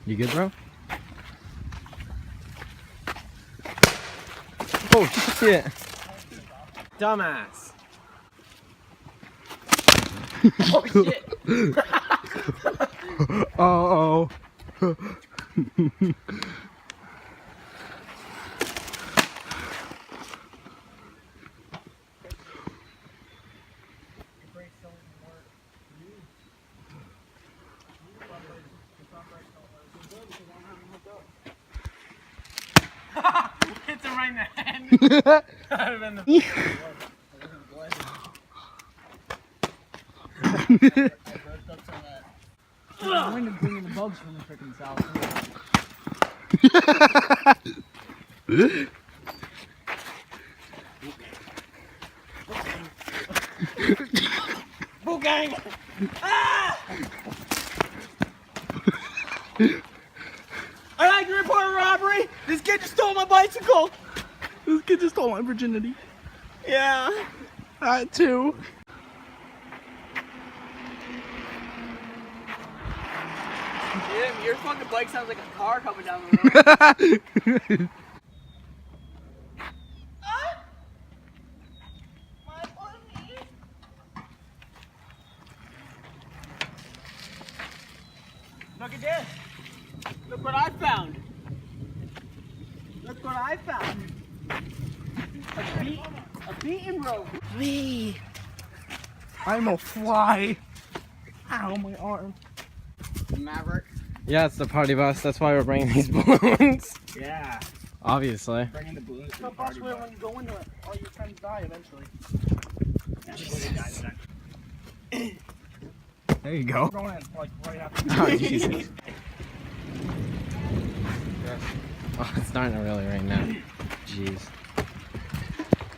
You good, bro? Oh shit! Dumbass. Oh shit! Oh. Hits him right in the head. That would have been the I'm going to bring in the bugs from the freaking south. Boo gang! Ah! I'd like to report a robbery! This kid just stole my bicycle! This kid just stole my virginity. Yeah. I too. Yeah, your fucking bike sounds like a car coming down the road. Look at this. Look what I found. Look what I found. A beaten rope. Me. I'm a fly. Ow, my arm. Maverick. Yeah, it's the party bus. That's why we're bringing these balloons. Yeah. Obviously. Bringing the balloons to The the bus party where bus. when you go into it, all your friends die eventually. There you go. We're going in, like, right after. Oh, Jesus. Oh, it's starting to really rain now. Jeez.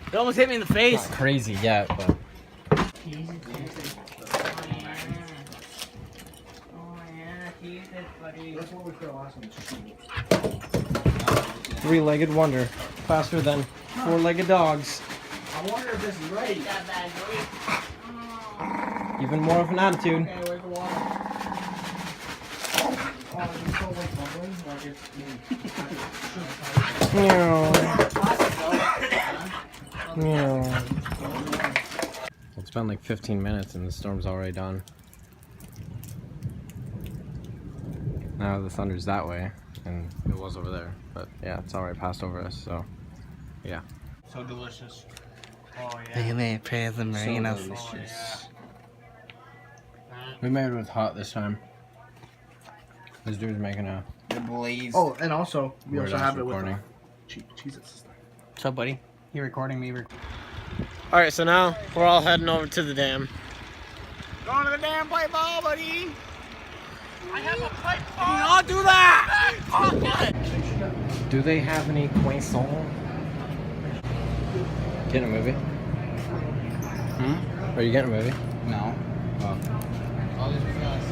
It almost hit me in the face. Not crazy yet, but. That's what we feel last one. Three-legged wonder. Faster than four-legged dogs. I wonder if this is ready. Even more of an attitude. Okay, where's the water? Meow. Meow. It's been like 15 minutes and the storm's already done. Now the thunder's that way, and it was over there. But yeah, it's already passed over us, so yeah. So delicious. Oh They made praise the marinas. We made it with hot this time. This dude's making a The blaze. Oh, and also, we also weird-ass have it recording. with Jesus. What's up, buddy? You recording me? Alright, so now we're all heading over to the dam. Going to the dam, play ball, buddy! I have a pipe ball! Do not do that! Do they have any croissant? Getting a movie? Are you getting a movie? No. Oh.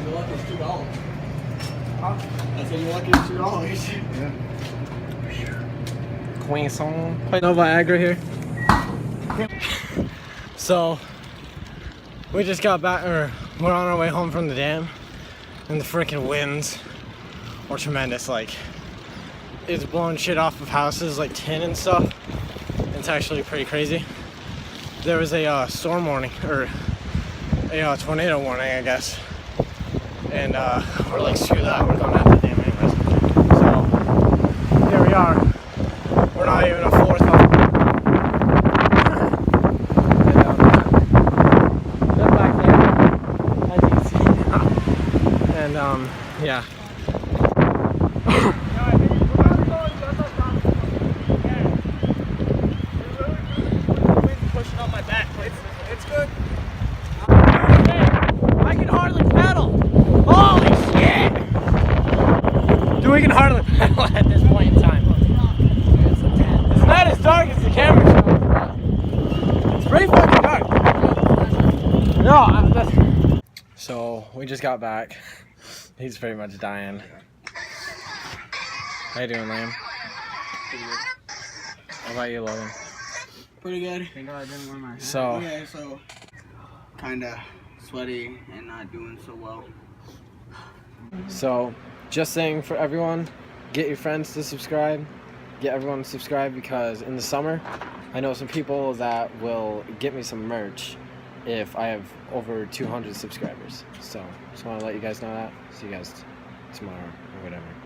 You're lucky it's $2. I said you're lucky it's $2. Croissant. No Viagra here. So, we just got back, or we're on our way home from the dam, and the freaking winds were tremendous. Like, it's blowing shit off of houses, like tin and stuff. It's actually pretty crazy. There was a storm warning, or a tornado warning, I guess. And we're like, screw that, we're going out the dam anyways. So, here we are. We're not even a fourth of yeah. Pushing on my back. It's good. I can hardly pedal. Holy shit! Dude, we can hardly pedal at this point in time. It's not as dark as the camera shows. It's pretty fucking dark. No, so we just got back. He's pretty much dying. How you doing, Liam? Pretty good. How about you, Logan? Pretty good. Thank God I didn't wear my hat. So, yeah, so kind of sweaty and not doing so well. So, just saying for everyone, get your friends to subscribe. Get everyone to subscribe because in the summer, I know some people that will get me some merch if I have over 200 subscribers. So, just want to let you guys know that. See you guys tomorrow or whatever.